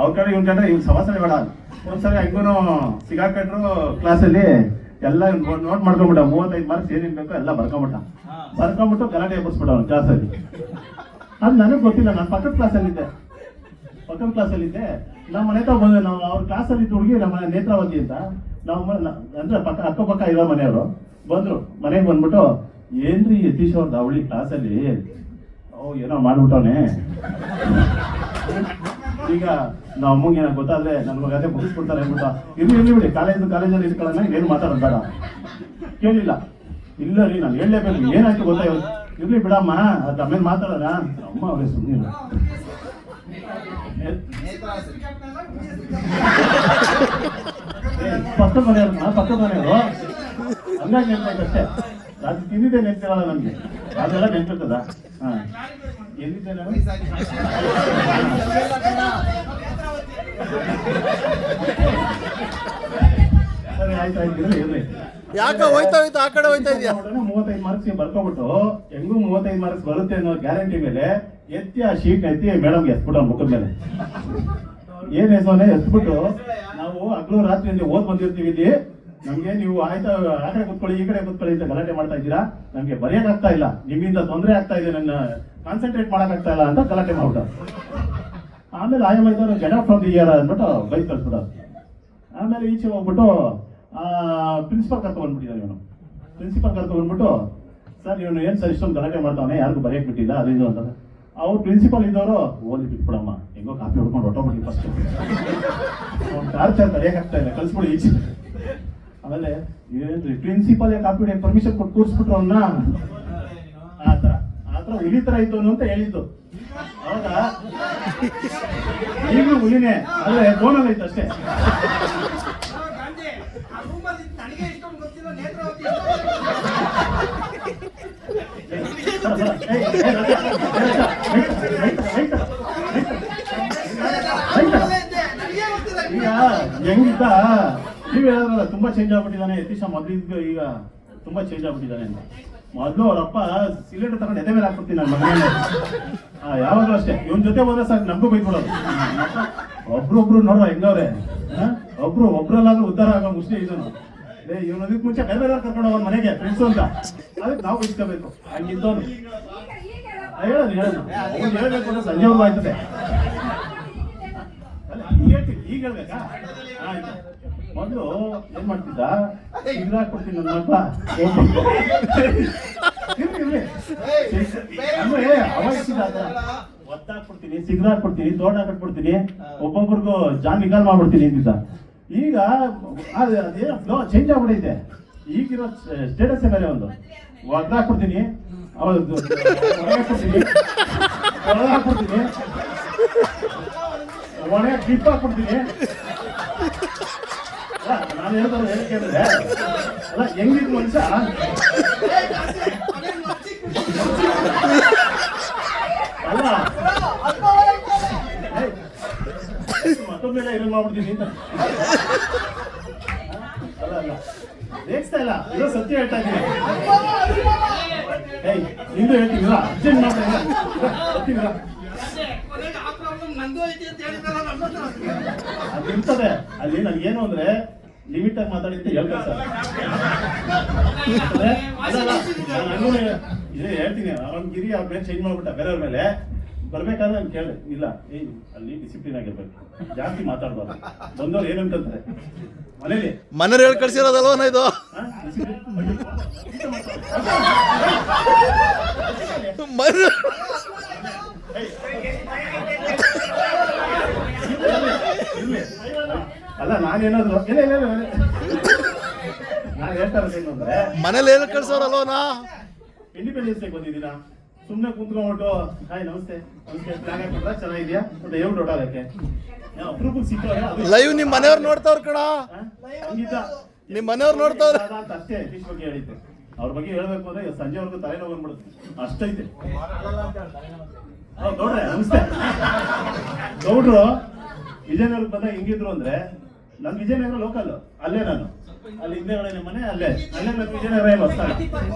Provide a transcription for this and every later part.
ಅವ್ರ ಕಡೆ ಇವ್ನ ಕಂಡ್ರೆ ಇವ್ನ ಸವಾಸನೆ ಬೇಡ. ಒಂದ್ಸರಿ ಹಂಗೂ ಸಿಗಾಕೊಂಡ್ರು ಕ್ಲಾಸಲ್ಲಿ ಎಲ್ಲ ನೋಟ್ ಮಾಡ್ಕೊಂಬಿಟ್ಟ. 35 ಮಾರ್ಕ್ಸ್ ಏನೇನು ಬೇಕೋ ಎಲ್ಲ ಬರ್ಕೊಂಬಿಟ್ಟು ಗಲಾಟೆ ಎಬ್ಬಿಸ್ಬಿಟ್ಟ ಅವ್ನು ಕ್ಲಾಸಲ್ಲಿ. ಅದು ನನಗೆ ಗೊತ್ತಿಲ್ಲ, ನಾನು ಪಕ್ಕದ ಕ್ಲಾಸಲ್ಲಿದ್ದೆ. ನಮ್ಮ ಮನೆ ಹತ್ರ ಬಂದು ನಾವು ಅವ್ರ ಕ್ಲಾಸಲ್ಲಿ ಹುಡುಗಿ ನಮ್ಮ ಮನೆ ನೇತ್ರಾವತಿ ಅಂತ ನಾವು ಅಂದ್ರೆ ಅಕ್ಕಪಕ್ಕ ಇರೋ ಮನೆಯವರು ಬಂದ್ರು. ಮನೆಗೆ ಬಂದ್ಬಿಟ್ಟು ಏನ್ರಿ ಯತೀಶ್ ಅವ್ರದ್ದು ಅವಳಿ ಕ್ಲಾಸಲ್ಲಿ ಏನೋ ಮಾಡ್ಬಿಟ್ಟವನೆ. ಈಗ ನಾವು ಅಮ್ಮಂಗೆ ಏನೋ ಗೊತ್ತಾದ್ರೆ ನನ್ನ ಮಗ ಅದೇ ಮುಗಿಸ್ಬಿಡ್ತಾರೆ ಅಂದ್ಬಿಟ್ಟು ಇರ್ಲಿ ಬಿಡಿ ಕಾಲೇಜಲ್ಲಿ ಇಟ್ಕೊಳ್ಳೋಣ, ಏನು ಮಾತಾಡೋದು ಬೇಡ. ಕೇಳಿಲ್ಲ, ಇಲ್ಲ ರೀ ನಾನು ಹೇಳಲೇಬೇಕು, ಏನಾಯ್ತು ಗೊತ್ತಾ ಇರ್ಲಿ ಬಿಡಮ್ಮ, ಅದು ಆಮೇಲೆ ಮಾತಾಡೋಣ. ಅಮ್ಮ ಅವರೇ ಸುಮ್ಮನೆ ಪಕ್ಕದ ಮನೆಯವರು ಹಂಗಾಗಿ ನೆನ್ಪಾಯ್ತಷ್ಟೇ. ಅದು ತಿಂದಿದ್ದೆ ನೆನ್ಪಿರಲ್ಲ ನಮ್ಗೆ, ಅದೆಲ್ಲ ನೆನ್ಪಿರ್ತದ. ಹಾ ಎಲ್ಲಿದ್ದೆ ನಾನು? ಸರಿ ಆಯ್ತು ಇರ್ಲಿ. ಯಾಕೆ ಹೋಯ್ತಾ ಆ ಕಡೆ ಹೋಯ್ತಾ ಇದೆಯಾ? 35 ಮಾರ್ಕ್ಸ್ ಬರ್ಕೊಬಿಟ್ಟು ಹೆಂಗೂ 35 ಮಾರ್ಕ್ಸ್ ಬರುತ್ತೆ ಅನ್ನೋ ಗ್ಯಾರಂಟಿ ಮೇಲೆ ಎತ್ತಿ ಆ ಶೀಟ್ ಎತ್ತಿ ಮೇಡಮ್ಗೆ ಎತ್ಬಿಟ್ಟು ಅವ್ನ ಮುಖದ ಮೇಲೆ ಏನ್ ಹೆಸವನೆ ಎತ್ಬಿಟ್ಟು, ನಾವು ಹಗಲು ರಾತ್ರಿಯಿಂದ ಓದ್ ಬಂದಿರ್ತೀವಿ ಇಲ್ಲಿ, ನಮ್ಗೆ ನೀವು ಆಯ್ತಾ ಆ ಕಡೆ ಕೂತ್ಕೊಳ್ಳಿ ಈ ಕಡೆ ಕೂತ್ಕೊಳ್ಳಿ ಅಂತ ಗಲಾಟೆ ಮಾಡ್ತಾ ಇದ್ದೀರಾ, ನಮ್ಗೆ ಬರೆಯಕ್ ಆಗ್ತಾ ಇಲ್ಲ, ನಿಮ್ಮಿಂದ ತೊಂದರೆ ಆಗ್ತಾ ಇದೆ, ನನ್ನ ಕಾನ್ಸಂಟ್ರೇಟ್ ಮಾಡಕ್ ಆಗ್ತಾ ಇಲ್ಲ ಅಂತ ಗಲಾಟೆ ಮಾಡ್ಬಿಟ್ಟು. ಆಮೇಲೆ ಆಯಮ್ಮ ಇದ್ದವ್ರು get out from the year ಅಂದ್ಬಿಟ್ಟು ಬೈಕ್ ಕಳ್ಸ್ಬಿಟ್ಟು, ಆಮೇಲೆ ಈಚೆ ಹೋಗ್ಬಿಟ್ಟು ಪ್ರಿನ್ಸಿಪಲ್ ಕರ್ಕೊಂಡ್ಬಂದ್ಬಿಟ್ಟಿದ್ದಾನೆ ಇವನು. ಪ್ರಿನ್ಸಿಪಲ್ ಕರ್ಕೊಂಡ್ಬಂದ್ಬಿಟ್ಟು, ಸರ್ ಇವನು ಏನ್ ಸರ್ ಇಷ್ಟೊಂದು ಗಲಾಟೆ ಮಾಡ್ತಾವನೆ, ಯಾರಿಗೂ ಬರೆಯಕ್ ಬಿಟ್ಟಿಲ್ಲ ಅದು ಇದು ಅಂತ. ಅವ್ರು ಪ್ರಿನ್ಸಿಪಲ್ ಇದ್ದವರು ಓದಿ ಬಿಟ್ಬಿಡಮ್ಮ, ಹೆಂಗೋ ಕಾಪಿ ಹೊಡ್ಕೊಂಡು ಹೊಟ್ಟೋಗ್ಬಿಡಿ ಫಸ್ಟ್, ಅವ್ನು ಟಾರ್ಚರ್ ಬರೆಯಕ್ಕಾಗ್ತಾ ಇಲ್ಲ, ಕಳ್ಸ್ಬಿಡಿ ಈಚೆ. ಆಮೇಲೆ ಏನ್ರಿ ಪ್ರಿನ್ಸಿಪಲ್ ಕಾಪಿ ಹೊಡಿಯಕ್ಕೆ ಪರ್ಮಿಷನ್ ಕೊಟ್ಟು ಕೂರಿಸ್ಬಿಟ್ರು ಅವನ್ನ. ಆತರ ಹುಲಿ ತರ ಇತ್ತು ಅಂತ ಹೇಳಿದ್ದು. ಹೌದಾ? ಈಗಲೂ ಹುಲಿನೇ, ಆದ್ರೆ ಫೋನಲ್ಲಿ ಐತೆ ಅಷ್ಟೇ. ಈಗ ಹೆಂಗಿದ್ದ ನೀವ್ ಹೇಳಿದ್ರಲ್ಲ, ತುಂಬಾ ಚೇಂಜ್ ಆಗ್ಬಿಟ್ಟಿದ್ದಾನೆ ಯತೀಶ, ಮೊದ್ಲಿದ್ದು ಈಗ ತುಂಬಾ ಚೇಂಜ್ ಆಗ್ಬಿಟ್ಟಿದ್ದಾನೆ ಅಂತ. ಮೊದ್ಲು ಅವ್ರಪ್ಪ ಸಿಲಿಂಡರ್ ತಗೊಂಡು ಎದೆ ಮೇಲೆ ಹಾಕ್ಬಿಡ್ತೀನಿ ನನ್ನ ಮನೆಯಲ್ಲಿ. ಯಾವಾಗಲೂ ಅಷ್ಟೇ, ಇವನ್ ಜೊತೆ ಹೋದ್ರೆ ಸಾಕು ನಮಗೂ ಬೈದ್ಬಿಡೋದು. ಒಬ್ರೊಬ್ರು ನೋಡ್ರ ಹೆಂಗವ್ರೆ, ಒಬ್ರಲ್ಲಾದ್ರೂ ಉದ್ಧಾರ ಆಗೋ ಮುಷ್ಟಿ ಇದನ್ನು. ಇವನು ಅದಕ್ಕೆ ಮುಂಚೆ ಬೇರೆ ಕರ್ಕೊಂಡು ಹೋಗೋನ್ ಮನೆಗೆ ಫ್ರೆಂಡ್ಸ್ ಅಂತ, ಅದಕ್ಕೆ ನಾವು ಬೈಸ್ಕೋಬೇಕು. ಹಂಗಿದ್ದವನು ಹೇಳೋದು ಹೇಳ್ಬೇಕು ಅಂದ್ರೆ ಸಂಜೆವರೆಗೂ ಆಯ್ತದೆ. ಹೇಳ್ತೀನಿ, ಈಗ ಹೇಳ್ಬೇಕಾ? ಆಯ್ತು. ಮೊದಲು ಏನ್ ಮಾಡ್ತಿದ್ದ, ಸಿಗ್ದಾಕ್ಬಿಡ್ತೀನಿ ನನ್ನ ಮಕ್ಕಳ ಅಂದ್ರೆ ಅವಾಯ್ತಿದ್ದ, ಒತ್ತಾಕ್ಬಿಡ್ತೀನಿ, ಸಿಗ್ದಾಕ್ಬಿಡ್ತೀನಿ, ತೋಟ ಹಾಕಟ್ಬಿಡ್ತೀನಿ, ಒಬ್ಬೊಬ್ರಿಗೂ ಜಾನ್ ನಿಗಾಲ್ ಮಾಡ್ಬಿಡ್ತೀನಿ ಅಂತಿದ್ದ. ಈಗ ಅದೇನೋ ಫ್ಲೋ ಚೇಂಜ್ ಆಗ್ಬಿಡೈತೆ. ಈಗಿರೋ ಸ್ಟೇಟಸ್ ಮೇಲೆ ಒಂದು ಒದ್ದಾಕ್ಬಿಡ್ತೀನಿ, ಹೊರಗಾಕ್ಬಿಡ್ತೀನಿ, ಒಣಗ ಕ್ಲಿಪ್ ಹಾಕ್ಬಿಡ್ತೀನಿ. ನಾನು ಹೇಳ್ತಾರೆ ಹೇಳಿ ಕೇಳಿದ್ರೆ ಅಲ್ಲ, ಹೆಂಗಿದ್ ಮನುಷ್ಯ ಅಲ್ಲ, ಮತ್ತೊಂದೆಲ್ಲ ಇರೋ ಮಾಡ್ಬಿಡ್ತೀನಿ ಅಂತ ಅಲ್ಲ ರೇಗಿಸ್ತಾ ಇಲ್ಲ, ಇರೋ ಸತ್ಯ ಹೇಳ್ತಾ ಇದ್ದೀನಿ. ನಿಂದು ಹೇಳ್ತೀವಿ ಅರ್ಜೆಂಟ್ ಮಾಡ್ತಾ ಗೊತ್ತಿಲ್ಲ, ಅದು ಇರ್ತದೆ ಅಲ್ಲಿ. ನನ್ಗೇನು ಅಂದ್ರೆ ಲಿಮಿಟ್ ಆಗಿ ಮಾತಾಡಿ ಅಂತ ಹೇಳ್ತಾರೆ ಸರ್. ನಾನು ಇದೇ ಹೇಳ್ತೀನಿ, ಅವ್ನ ಗಿರಿ ಅವ್ರ ಮೇಲೆ ಚೇಂಜ್ ಮಾಡ್ಬಿಟ್ಟ ಬೇರೆಯವ್ರ ಮೇಲೆ. ಬರ್ಬೇಕಾದ್ರೆ ನಾನು ಕೇಳಿ, ಇಲ್ಲ ಅಲ್ಲಿ ಡಿಸಿಪ್ಲಿನ್ ಆಗಿರ್ಬೇಕು, ಜಾಸ್ತಿ ಮಾತಾಡ್ಬಾರ್ದು. ಬಂದವ್ರು ಏನಂತಾರೆ ಮನೇಲಿ ಹೇಳಿ ಕಳ್ಸಿರೋದಲ್ವನ ಇದು? ಅಲ್ಲ ನಾನೇನಾದ್ರು ನಾನು ಹೇಳ್ತಾ ಇರೋದೇನು ಅಂದ್ರೆ, ಮನೇಲಿ ಹೇಳಿ ಕಳ್ಸೋರಲ್ವನಾ? ಇಂಡಿಪೆಂಡೆನ್ಸ್ ಡೇ ಬಂದಿದ್ದೀನ, ಸುಮ್ಮನೆ ಕುಂತ್ಕೊಂಡ್ಬಿಟ್ಟು ಹಾಯ್ ನಮಸ್ತೆ ಪ್ಲಾನ್ ಹಾಕಿದ್ರ ಚೆನ್ನಾಗಿದ್ಯಾ ಅಂತ ಹೇಳ್ಬಿಟ್ಟು ಹೊಡೋದಕ್ಕೆ ಅಪ್ರೂಪಕ್ಕೆ ಸಿಕ್ಕವ್ರೆ. ಲೈವ್ ನಿಮ್ ಮನೆಯವ್ರು ನೋಡ್ತಾವ್ರ ಕಣ, ನಿಮ್ ಮನೆಯವ್ರು ನೋಡ್ತಾವ್ರ ಅಂತ ಅಷ್ಟೇ. ಯತೀಶ್ ಬಗ್ಗೆ ಹೇಳಿದ್ದು, ಅವ್ರ ಬಗ್ಗೆ ಹೇಳ್ಬೇಕು ಅಂದ್ರೆ ಸಂಜೆವರೆಗೂ ತಲೆನೋವು ಬಂದ್ಬಿಡುತ್ತೆ, ಅಷ್ಟೈತೆ. ನೋಡ್ರೆ ನಮಸ್ತೆ ಗೌಡ್ರು ವಿಜಯನಗರಕ್ಕೆ ಬಂದಾಗ ಹೆಂಗಿದ್ರು ಅಂದ್ರೆ, ನನ್ ವಿಜಯನಗರ ಲೋಕಲ್, ಅಲ್ಲೇ ನಾನು ಅಲ್ಲಿ ಹಿಂದೆ ಮನೆ, ಅಲ್ಲೇ ನನ್ನ ವಿಜಯನಗರ ಹೊಸ್ತಾಳ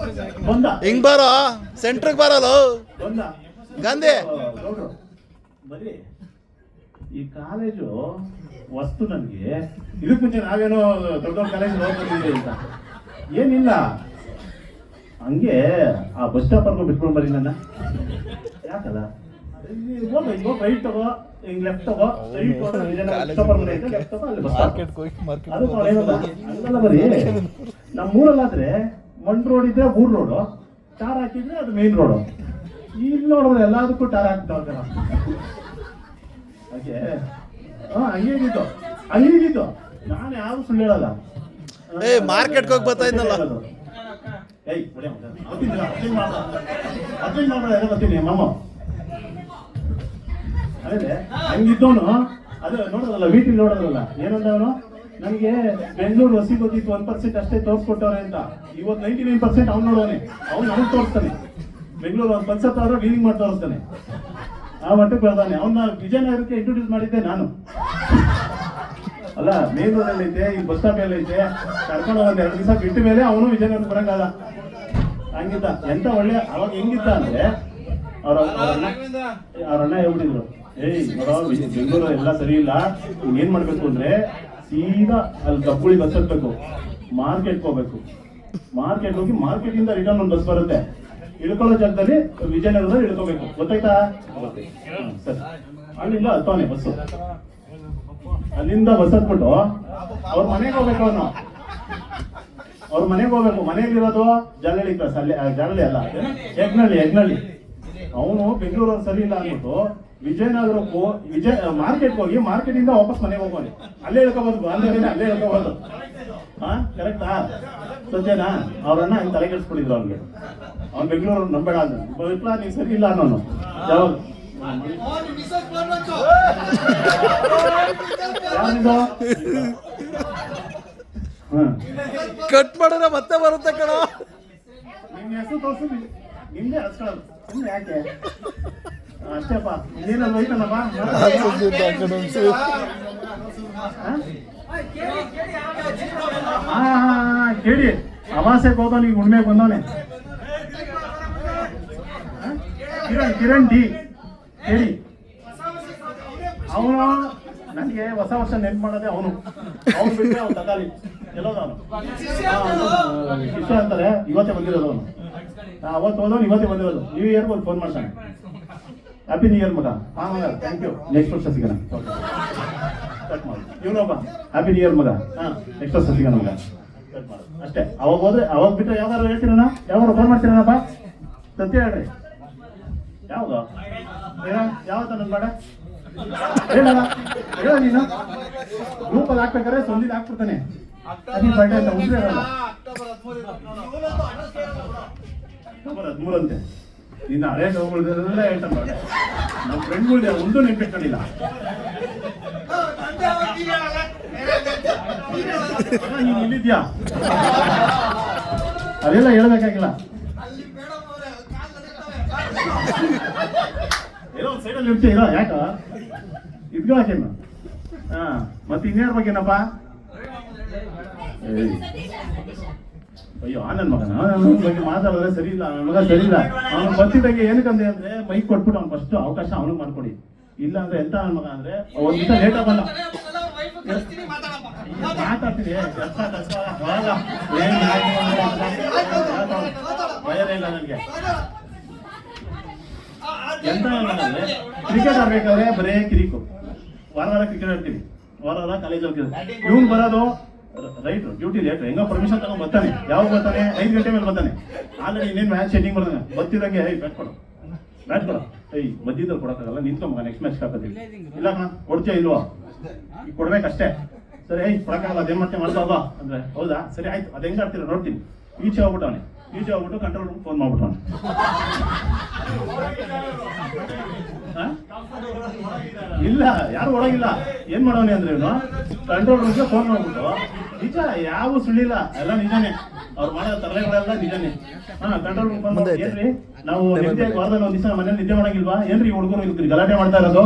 ಬಂದ. ಹಿಂಗ್ ಬಾರ ಸೆಂಟ್ರಿಗೆ ಬರಲ್ಲ ಬಂದ ಗಾಂಧಿ ಗೌಡ್ರು ಬರೀ ಈ ಕಾಲೇಜು ವಸ್ತು ನನಗೆ ಇದಕ್ಕೆ ಮುಂಚೆ ನಾವೇನೋ ದೊಡ್ಡ ದೊಡ್ಡ ಕಾಲೇಜ್ ಹೋಗ್ತಿದ್ದೀವಿ ಅಂತ ಏನಿಲ್ಲ, ಹಂಗೆ ಆ ಬಸ್ ಸ್ಟಾಪರ್ಗೂ ಬಿಟ್ಕೊಂಡು ಬರೀ ನನ್ನ ಯಾಕಲ್ಲ ರೈಟ್ ತಗೋ, ಹಿಂಗ್ ಲೆಫ್ಟ್ ತಗೋ, ರೈಟ್ ಲೆಫ್ಟ್ ತಗೋ, ಅಲ್ಲಿ ಬಸ್ ಸ್ಟಾಪ್. ಅದು ಅಲ್ಲೆಲ್ಲ ಬರೀ ನಮ್ಮೂರಲ್ಲಾದ್ರೆ ಮಣ್ ರೋಡ್ ಇದ್ರೆ ಊರ್ ರೋಡು, ಟಾರ್ ಹಾಕಿದ್ರೆ ಅದು ಮೇನ್ ರೋಡು. ಇಲ್ಲಿ ನೋಡಿದ್ರೆ ಎಲ್ಲದಕ್ಕೂ ಟಾರ್ ಹಾಕ್ತಾವ ಹಾಗೆ. ಹಂಗೇಗಿತ್ತು ಹಂಗೇಗಿತ್ತು, ನಾನು ಯಾರು ಸುಳ್ಳು ಹೇಳಲ್ಲ. ಮಾರ್ಕೆಟ್ಗೆ ಹೋಗಿ ಬರ್ತಾ ಇದ್ನಲ್ಲ, ಬರ್ತೀನಿ ಮಾಮ. ಅದೇ ಹಂಗಿದ್ದವನು ಅದು ನೋಡೋದಲ್ಲ, ವೀಟಿಲ್ ನೋಡೋದಲ್ಲ, ಏನಂದ ಅವನು ನನಗೆ ಬೆಂಗಳೂರು ಹೊಸಿ ಗೊತ್ತಿತ್ತು 1% ಅಷ್ಟೇ ತೋರಿಸ್ಕೊಟ್ಟವ್ರೆ ಅಂತ. ಇವತ್ತು 99% ಅವ್ನು ನೋಡೋನೆ, ಅವ್ನು ನನಗೆ ತೋರಿಸ್ತಾನೆ. ಬೆಂಗಳೂರು 1% ಆದ್ರೂ ಡೀಲಿಂಗ್ ಮಾಡಿ ತೋರಿಸ್ತಾನೆ. ಆ ಮಟ್ಟಕ್ಕೆ ಬರ್ತಾನೆ. ಅವನ್ನ ವಿಜಯನಗರಕ್ಕೆ ಇಂಟ್ರೊಡ್ಯೂಸ್ ಮಾಡಿದ್ದೆ ನಾನು ಅಲ್ಲ. ಮೇನ್ ರೋಡಲ್ಲಿ ಐತೆ, ಈ ಬಸ್ ಸ್ಟಾಪ್ ಎಲ್ಲ ಐತೆ, ಕರ್ಕೊಂಡು ಒಂದ್ 2 ದಿವಸ ಬಿಟ್ಟ ಮೇಲೆ ಅವನು ವಿಜಯನಗರ ಬರಂಗಾದ. ಹಂಗಿದ್ದ. ಎಂತ ಒಳ್ಳೆ ಅವಾಗ ಹೆಂಗಿದ್ದ ಅಂದ್ರೆ ಅವ್ರಣ್ಣ ಹೇಳ್ಬಿಟ್ಟಿದ್ರು, ನೋಡೋ ಬೆಂಗಳೂರು ಎಲ್ಲ ಸರಿ ಇಲ್ಲ, ಏನ್ ಮಾಡ್ಬೇಕು ಅಂದ್ರೆ ಸೀದಾ ಅಲ್ಲಿ ಕಬ್ಬುಳಿ ಬಸ್ ಹತ್ಬೇಕು, ಮಾರ್ಕೆಟ್ಗೆ ಹೋಗ್ಬೇಕು. ಮಾರ್ಕೆಟ್ ಹೋಗಿ ಮಾರ್ಕೆಟ್ ಇಂದ ರಿಟರ್ನ್ ಒಂದು ಬಸ್ ಬರುತ್ತೆ, ಇಳ್ಕೊಳ್ಳೋ ಜಾಗದಲ್ಲಿ ವಿಜಯನಗರದಲ್ಲಿ ಇಳ್ಕೋಬೇಕು. ಗೊತ್ತಾಯ್ತಾ? ಸರಿ. ಅಲ್ಲಿಂದ ಹತ್ತವನೆ ಬಸ್ಸು. ಅಲ್ಲಿಂದ ಬಸ್ ಹತ್ಬಿಟ್ಟು ಅವ್ರ ಮನೆಗೆ ಹೋಗ್ಬೇಕು. ಅವನು ಅವ್ರ ಮನೆಗೆ ಹೋಗ್ಬೇಕು. ಮನೆಯಲ್ಲಿರೋದು ಜಾಲಹಳ್ಳಿ ಕ್ರಾಸ್, ಅಲ್ಲಿ ಜಾಲಹಳ್ಳಿ ಅಲ್ಲ, ಹೆಗ್ನಳ್ಳಿ. ಅವನು ಬೆಂಗಳೂರವ್ರು ಸರಿ ಇಲ್ಲ ಅಂದ್ಬಿಟ್ಟು ವಿಜಯನಗರಕ್ಕೂ ಮಾರ್ಕೆಟ್ಗೆ ಹೋಗಿ ಮಾರ್ಕೆಟ್ ಇಂದ ವಾಪಸ್ ಮನೆಗೆ ಹೋಗೋಣ. ಅಲ್ಲೇ ಹೇಳ್ಕೋಬಹುದು, ಅಲ್ಲೇ ಹೇಳ್ಕೋಬಹುದು. ಹಾ, ಕರೆಕ್ಟಾ? ಸತ್ಯನಾ? ಅವ್ರನ್ನ ಹಂಗೆ ತಲೆ ಕೆಡಿಸ್ಬಿಟ್ಟಿದ್ರು ಅವ್ನಿಗೆ. ಅವ್ನು ಬೆಂಗಳೂರು ನಂಬೇಡ ಅಂದ, ನೀವ್ ಸರಿ ಇಲ್ಲ ಅನ್ನೋನು. ಯಾವಾಗ ಕಟ್ ಮಾಡಿದ್ರೆ ಮತ್ತೆ ಬರುತ್ತೆ ಕಣ. ನಿನ್ನ ಹೆಸರು ತೋರಿಸು, ನಿಮ್ದೇ ಹಸ್ಕೊಳ್ಳೋದು. ಸುಮ್ಮನೆ ಯಾಕೆ ಅಷ್ಟೇಪ್ಪ, ಇದೇನಲ್ಲ ಹೋಯ್ತಲ್ಲಪ್ಪ. ಕೇಳಿ ಅಮಾಸೆಗೆ ಹೋದವನು ಈಗ ಉಣ್ಮೆಗೆ ಬಂದವನೆ. ಕಿರಣ್ ಡಿ ಕೇಳಿ. ಅವನು ನನಗೆ ಹೊಸ ವರ್ಷ ನೆನ್ಪು ಮಾಡೋದೇ ಅವನು ಬಿಟ್ಟರೆ ಅವ್ನು ತಕಾಲಿ ಎಲ್ಲೋದು ಅವನು ಶಿಷ್ಯ ಅಂತಾರೆ. ಇವತ್ತೇ ಬಂದಿರೋದು ಅವನು, ಅವತ್ತು ಹೋದವನು ಇವತ್ತೇ ಬಂದಿರೋದು. ನ್ಯೂ ಇಯರ್ಗೆ ಒಂದು ಫೋನ್ ಮಾಡ್ತಾನೆ, ಹ್ಯಾಪಿ ನ್ಯೂ ಇಯರ್ ಮಗ. ಹಾ ಮಗ, ಥ್ಯಾಂಕ್ ಯು, ನೆಕ್ಸ್ಟ್ ವರ್ಷ ಸಿಗೋಣ. ಕಟ್ ಮಾಡು. ಇವನೊಬ್ಬ ಹ್ಯಾಪಿ ನ್ಯೂ ಇಯರ್ ಮಗ, ಹಾ ನೆಕ್ಸ್ಟ್ ವರ್ಷ ಸಿಗೋಣ ಮಗ. ಕಟ್ ಮಾಡು ಅಷ್ಟೇ. ಅವಾಗ ಹೋದ್ರೆ ಅವಾಗ ಬಿಟ್ಟರೆ ಯಾವ್ದಾರು ಹೇಳ್ತೀರಣ್ಣ, ಯಾವಾಗ ಫೋನ್ ಮಾಡ್ತೀರಣ್ಣಪ್ಪ? ಸತ್ಯ ಹೇಳ್ರಿ, ಯಾವುದು ಯಾವತ್ತ ನನ್ನ ಬೇಡ ಹೇಳಲ್ಲ. ಹೇಳ ನೀನು ಗ್ರೂಪಲ್ಲಿ ಹಾಕ್ಬೇಕಾದ್ರೆ ಸೊಂದಿದ್ದು ಹಾಕ್ಬಿಡ್ತಾನೆ. ಅದೇ ಬರ್ಡೇ ಅಂತ ಉಂಟ್ರೆ ಇರಲ್ಲ. ಅಕ್ಟೋಬರ್ 13 ಅಂತೆ. ನಿನ್ನ ಹಳೆ ನೋವುಗಳನ್ನೆಲ್ಲ ಹೇಳ್ತಾನೆ ಬೇಡ. ನಮ್ಮ ಫ್ರೆಂಡ್ಗಳು ಒಂದು ನೆನ್ಪಿಟ್ಕೊಂಡಿಲ್ಲ. ನೀನು ಇಲ್ಲಿದ್ಯಾ? ಅದೆಲ್ಲ ಹೇಳ್ಬೇಕಾಗಿಲ್ಲ. ಏನೋ ಒಂದು ಸೈಡಲ್ಲಿ ಇರ್ತೀಯ ಇಲ್ಲ, ಯಾಕ ಇದ್ಗೂ ಹಾಕೇನು? ಹಾ, ಮತ್ತೆ ಇನ್ಯಾರ ಬಗ್ಗೆನಪ್ಪ? ಅಯ್ಯೋ ನನ್ನ ಮಗನ ಬಗ್ಗೆ ಮಾತಾಡಿದ್ರೆ ಸರಿ ಇಲ್ಲ, ನನ್ನ ಮಗ ಸರಿ ಇಲ್ಲ. ಅವನು ಬರ್ತಿದ್ದಾಗೆ ಏನಕ್ಕಂದ್ರೆ ಅಂದ್ರೆ ಮೈಕ್ ಕೊಟ್ಬಿಟ್ಟು ಅವ್ನು ಫಸ್ಟ್ ಅವಕಾಶ ಅವನಿಗೆ ಮಾಡ್ಕೊಡಿ. ಇಲ್ಲ ಅಂದ್ರೆ ಎಂತ ನನ್ನ ಮಗ ಅಂದ್ರೆ ಒಂದ್ ದಿವಸ ಲೇಟ್ ಆಗಲ್ಲ. ಮಾತಾಡ್ತೀನಿ ಭಯ ಇಲ್ಲ ನನಗೆ. ಎಂತ ಅಂದ್ರೆ ಕ್ರಿಕೆಟ್ ಆಡ್ಬೇಕಾದ್ರೆ ಬರೇ ಕಿರಿಕು. ವಾರ ಕ್ರಿಕೆಟ್ ಆಡ್ತೀವಿ, ವಾರ ಕಾಲೇಜ್ ಹೋಗ್ತೀವಿ. ಇವ್ನು ಬರೋದು ರೈಟ್ ಡ್ಯೂಟಿ ಲೇಟ್, ಹೆಂಗೋ ಪರ್ಮಿಷನ್ ತಗೊಂಡ್ ಬರ್ತಾನೆ. ಯಾವಾಗ ಬರ್ತಾನೆ? 5 ಗಂಟೆ ಮೇಲೆ ಬರ್ತಾನೆ. ಆಲ್ರೆಡಿ ಇನ್ನೇನು ಮ್ಯಾಚ್ ಸೆಟ್ಟಿಂಗ್ ಬರ್ತಾನೆ. ಬರ್ತಿದಂಗೆ ಬ್ಯಾಟ್ ಕೊಡು ಮಧ್ಯದಲ್ಲಿ ಕೊಡಕ್ಕಾಗಲ್ಲ, ನಿಂತ್ಕೊಂಬ ನೆಕ್ಸ್ಟ್ ಮ್ಯಾಚ್ ಹಾಕೋತೀವಿ. ಇಲ್ಲ ಕಣ ಕೊಡ್ತೀಯ ಇಲ್ವಾ? ಈಗ ಕೊಡ್ಬೇಕಷ್ಟೇ. ಸರಿ ಕೊಡಕ್ಕಾಗಲ್ಲ, ಅದೇನ್ ಮಾಡ್ತೇವೆ ಮಾಡ್ತಾವ ಅಂದ್ರೆ ಹೌದಾ ಸರಿ ಆಯ್ತು, ಅದ್ ಹೆಂಗ್ ಆಡ್ತೀರ ನೋಡ್ತೀನಿ. ಈಚೆ ಹೋಗ್ಬಿಟ್ಟವನೆ, ಈಚೆ ಹೋಗ್ಬಿಟ್ಟು ಕಂಟ್ರೋಲ್ ರೂಮ್ ಫೋನ್ ಮಾಡ್ಬಿಟ್ಟವನೆ. ಇಲ್ಲ ಯಾರು ಒಳಗಿಲ್ಲ. ಏನ್ ಮಾಡೋನಿ ಅಂದ್ರೆ ಇವನು ಕಂಟ್ರೋಲ್ ರೂಮ್ಗೆ ಫೋನ್ ಮಾಡ್ಬಿಟ್ಟು ನಿಜ ಯಾವ ಸುಳ್ಳಿಲ್ಲ, ಎಲ್ಲ ನಿಜಾನೇ. ಅವ್ರು ಮಾಡೋ ತರಲೆಗಳೆಲ್ಲ ನಿಜಾನೇ. ಕಂಟ್ರೋಲ್ ರೂಮ್ ಫೋನ್ ಮಾಡಿ, ಏನ್ರಿ ನಾವು ನಿದ್ದೆ ವಾರದಲ್ಲಿ ಒಂದ್ ದಿವಸ ಮನೇಲಿ ನಿದ್ದೆ ಮಾಡಂಗಿಲ್ವಾ? ಏನ್ರಿ ಹುಡುಗರು ಗಲಾಟೆ ಮಾಡ್ತಾ ಇರೋದು?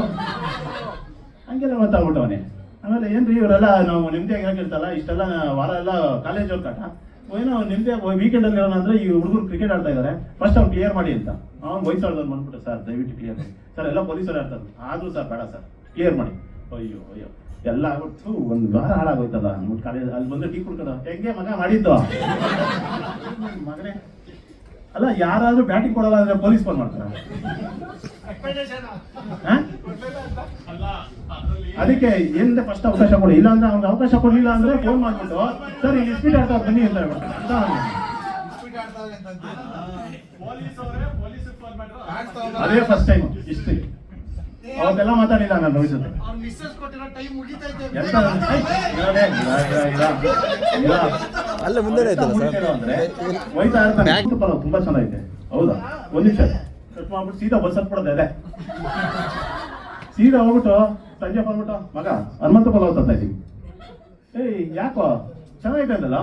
ಹಂಗೆಲ್ಲ ಮಾತಾಡ್ಬಿಟ್ಟವನೇ. ಆಮೇಲೆ ಏನ್ರಿ ಇವರೆಲ್ಲ ನಾವು ನೆಮ್ಮದಿಯಾಗಿ ಇರ್ತಲ್ಲ, ಇಷ್ಟೆಲ್ಲ ವಾರ ಎಲ್ಲ ಕಾಲೇಜ್ ಹೋಗ್ತಾಟ ಏನೋ ನಿಮ್ದೆ ವೀಕೆಂಡ್ ಅಲ್ಲಿ ಏನೋ ಅಂದ್ರೆ ಈ ಹುಡುಗರು ಕ್ರಿಕೆಟ್ ಆಡ್ತಾ ಇದಾರೆ, ಫಸ್ಟ್ ಅವ್ನು ಕ್ಲಿಯರ್ ಮಾಡಿ ಅಂತ. ಅವ್ನು ವಯಸ್ಸಾಡ್ದವ್ನು ಬಂದ್ಬಿಟ್ಟು ಸರ್ ದಯವಿಟ್ಟು ಕ್ಲಿಯರ್ ಮಾಡಿ ಸರ್, ಎಲ್ಲ ಪೊಲೀಸರು ಆಡ್ತಾರೆ ಆದ್ರೂ ಸರ್ ಬೇಡ ಸರ್ ಕ್ಲಿಯರ್ ಮಾಡಿ. ಅಯ್ಯೋ ಅಯ್ಯೋ ಎಲ್ಲ ಆಗ್ಬಿಟ್ಟು ಒಂದು ವಾರ ಹಾಳಾಗೋಯ್ತಲ್ಲ ನಮ್ಮ ಕಾಲೇಜ್ ಅಲ್ಲಿ ಬಂದ್ರೆ ಟೀ ಕುಡ್ಕೊಂಡು ಹೆಂಗೆ ಮಗ ಮಾಡಿದ್ದು ಮಗನೇ ಅಲ್ಲ ಯಾರಾದ್ರೂ ಬ್ಯಾಟಿಂಗ್ ಕೊಡಲ್ಲ ಅಂದ್ರೆ ಪೊಲೀಸ್ ಫೋನ್ ಮಾಡ್ತಾರ ಅದಕ್ಕೆ ಏನಿದೆ ಫಸ್ಟ್ ಅವಕಾಶ ಕೊಡಿ, ಇಲ್ಲ ಅಂದ್ರೆ ಅವ್ನಿಗೆ ಅವಕಾಶ ಕೊಡ್ಲಿಲ್ಲ ಅಂದ್ರೆ ಫೋನ್ ಮಾಡ್ಬಿಟ್ಟು ಸರ್ ಈಗ ಸ್ಪೀಡ್ ಆಡ್ತಾ ಬನ್ನಿ ಅಂತ ಹೇಳ್ಬಿಟ್ಟು ಅದೇ ಫಸ್ಟ್ ಟೈಮ್ ಇಷ್ಟು ಅವತ್ತೆಲ್ಲ ಮಾತಾಡಿಲ್ಲ ನಾನು ನೋಯ್ ಜೊತೆ ಅಲ್ಲ ಮುಂದೆ ಅಂದ್ರೆ ಹೋಯ್ತಾ ಇರ್ತಾನೆ ತುಂಬಾ ಚೆನ್ನಾಗಿದೆ. ಹೌದಾ ಒಂದ್ ನಿಮಿಷ ಕಟ್ ಮಾಡ್ಬಿಟ್ಟು ಸೀದಾ ಬಸ್ ಹತ್ಬಿಡೋದೆ ಅದೇ ಸೀದಾ ಹೋಗ್ಬಿಟ್ಟು ಸಂಜೆ ಬಂದ್ಬಿಟ್ಟು ಮಗ ಹನುಮಂತ ಪಲಾವ್ ತಂದ ಇದ್ದೀವಿ. ಏಯ್ ಯಾಕೋ ಚೆನ್ನಾಗಿದೆ ಅಂದಲ್ಲ.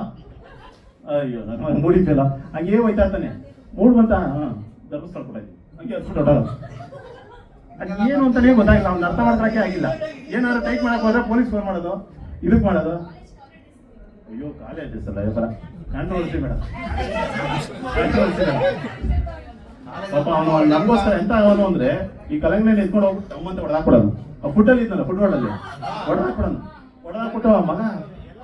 ಅಯ್ಯೋ ನಾನು ಮೂಡಿದ್ದಲ್ಲ ಹಂಗೇ ಹೋಯ್ತಾ ಇರ್ತಾನೆ. ಮೂಡ್ ಬಂತ ಧರ್ಮಸ್ಥಳ ಕೂಡ ಇದ್ದೀವಿ ಹಂಗೆ ಹತ್ಬಿಟ್ಟು ಹೊಟ್ಟಲ್ಲ ಏನು ಅಂತಾನೆ ಗೊತ್ತಾಗಿಲ್ಲ, ಅವ್ನು ಅರ್ಥ ಮಾಡ್ಕೊಳಕ್ಕೆ ಆಗಿಲ್ಲ. ಏನಾದ್ರು ಟೈಪ್ ಮಾಡಕ್ ಹೋದ್ರೆ ಪೊಲೀಸ್ ಫೋನ್ ಮಾಡೋದು, ಇದಕ್ ಮಾಡೋದು. ಅಯ್ಯೋ ಕಾಲೇಜ್ ಸರ್ ವ್ಯಾಪಾರ ಕಾಂಟ್ರವರ್ಸಿ ಬೇಡ, ಕಾಂಟ್ರವರ್ಸಿ ಬೇಡ. ಪಾಪ ಅವನು ನಮಗೋಸ್ಕರ ಎಂತ ಅವನು ಅಂದ್ರೆ ಈ ಕಲಂಗನೆ ಎತ್ಕೊಂಡು ಹೋಗ್ಬಿಟ್ಟು ಅಮ್ಮಂತ ಹೊಡೆದಾಕ್ಬಿಡೋನು. ಆ ಫುಡ್ಡಲ್ಲಿ ಇದ್ನಲ್ಲ ಫುಟ್ಬಾಲ್ ಅಲ್ಲಿ ಹೊಡೆದಾಕ್ಬಿಟ್ಟು ಮಗ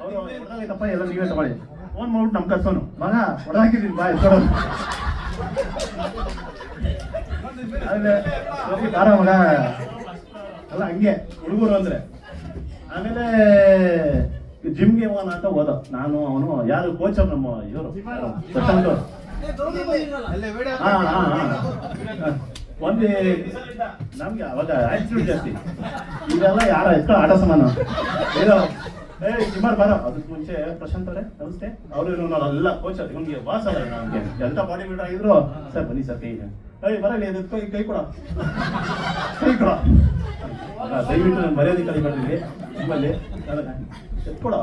ಅವರು ಹೊಡೆದಾಗೈತಪ್ಪ ಎಲ್ಲ ನೀವೇ ತಗೊಳ್ಳಿ ಫೋನ್ ಮಾಡ್ಬಿಟ್ಟು ನಮ್ ಕರ್ಸೋನು ಮಗ ಹೊಡೆದಾಕಿದ್ದೀನಿ ಬಾ ಎತ್ಕೊಡೋನು. ಕಾರ ಮಗ ಅಲ್ಲ ಹಂಗೆ ಹುಡುಗರು ಅಂದ್ರೆ. ಆಮೇಲೆ ಜಿಮ್ಗೆ ಹೋಗೋಣ ಅಂತ ಹೋದ ನಾನು ಅವನು ಯಾರು ಕೋಚ್ ನಮ್ಮ ಇವರು ಪ್ರಶಾಂತ್ ಒಂದೇ ನಮ್ಗೆ ಅವಾಗ ಆಟಿಟ್ಯೂಡ್ ಜಾಸ್ತಿ. ಇದೆಲ್ಲ ಯಾರ ಎಷ್ಟೋ ಆಟ ಸಮಾನ ಸುಮಾರು ಬಾರ. ಅದಕ್ಕೆ ಮುಂಚೆ ಪ್ರಶಾಂತ್ ಅವರೇ ನಮಸ್ತೆ ಅವರು ನಾವೆಲ್ಲ ಕೋಚ್ ಇವ್ನಿಗೆ ಬಾಸ್ ಅಲ್ಲ ನಮ್ಗೆ ಎಂತ ಬಾಡಿ ಬಿಲ್ಡರ್ ಆಗಿದ್ರು ಸರ್ ಬನ್ನಿ ಸರ್ ಕೈ ಬರಲಿ ಕೈ ಕೊಡ ಕೈ ಕೊಡ ದಯವಿಟ್ಟು ನಾನು ಮರ್ಯಾದೆ ಕಲಿಬೇಡ್ರಿ ನಿಮ್ಮಲ್ಲಿ ಎತ್ಕೊಡ